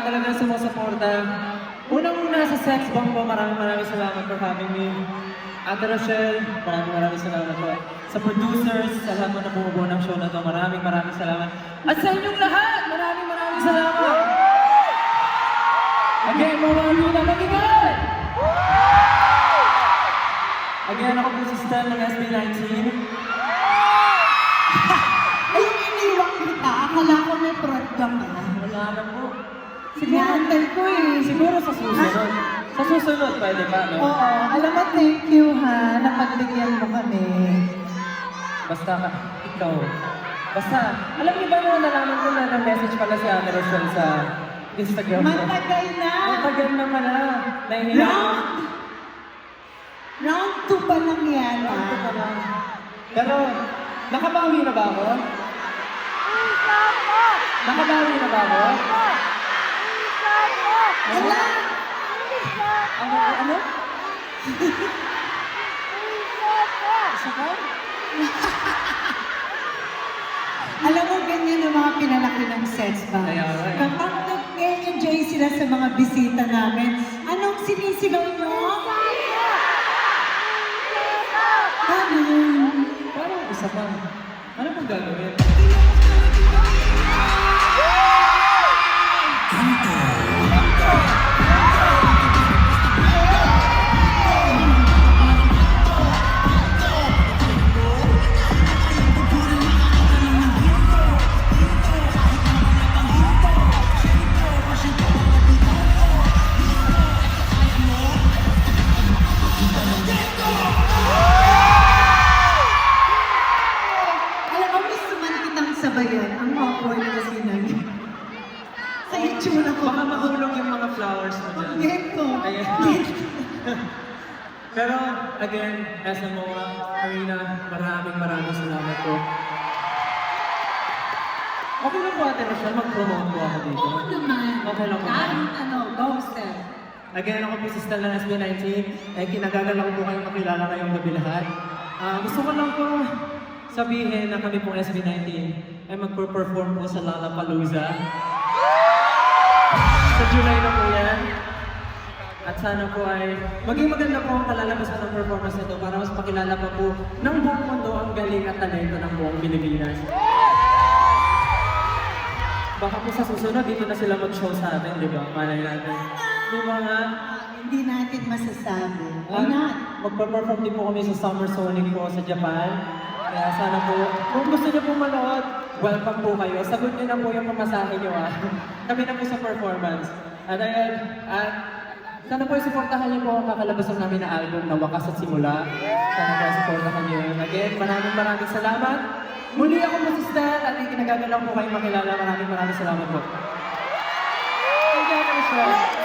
talagang sumusuporta. Unang-una sa Sex Bomb po, maraming salamat for having me. Ate Rochelle, maraming salamat po. Sa producers, sa lahat mo na bumubuo ng show na to, maraming salamat. At sa inyong lahat, maraming salamat! Again, mga Luna Magigal! Again, ako po si Stan ng SB19. Ayun, iniwang kita. Akala ko may program ka. Wala na po. Sinantay ko eh. Siguro sa susunod. Sa susunod, pwede pa, no? Oo. Alam mo, thank you ha. Napagbigyan mo kami. Basta ikaw. Basta, alam niyo ba mo, nalaman ko na ng-message pala si Ate Rochelle sa Instagram ko. Matagal na. Matagal na pala. Nahihiya. Round 2 pa lang yan ha. Pero, nakabawi na ba ako? Nakabawi na ba ako? Wala. Ano? Isa ka? Alam mo, ganyan ang mga pinalaki ng sets ba? Kaya nga eh. Kapag nag-enjoy sila sa mga bisita namin, anong sinisigaw nyo? Ano yun? Parang isa pa. Ano pong gagawin? Alam mo, gusto man kitang sabayan. Ang awkward kasi nag... Sa itsura ko. Baka mahulog yung mga flowers mo dyan. Get ko. Ayan. Pero, again, SMOA, Arena, maraming salamat po. Okay lang po, Ate Rochelle, mag-promote po ako dito. Oo naman. Okay lang po. Kahit ano, go step. Again, ako po si Stan ng SB19. Kinagagal ako po kayong makilala ngayong gabi lahat. Gusto ko lang po sabihin na kami pong SB19 ay magpo-perform po sa Lollapalooza. Sa July na po yan. At sana po ay maging maganda po ang kalalabasan ng performance nito para mas makilala pa po ng buong mundo ang galing at talento ng buong Pilipinas. Baka po sa susunod, dito na sila mag-show sa atin, di ba? Malay natin. Di ba nga? Hindi natin masasabi. Why not? Magpa-perform din po kami sa Summer Sonic po sa Japan. Kaya sana po, kung gusto niyo po manood, welcome po kayo. Sagot niyo na po yung pamasahe niyo Kami na po sa performance. At ayun, sana po supportahan niyo po ang kakalabasan namin na album na Wakas at Simula. Sana po supportahan niyo yun. Again, maraming salamat. Muli ako po si Stan at kinagagalang po kayong makilala. Maraming salamat po. Thank you, Ate Rochelle.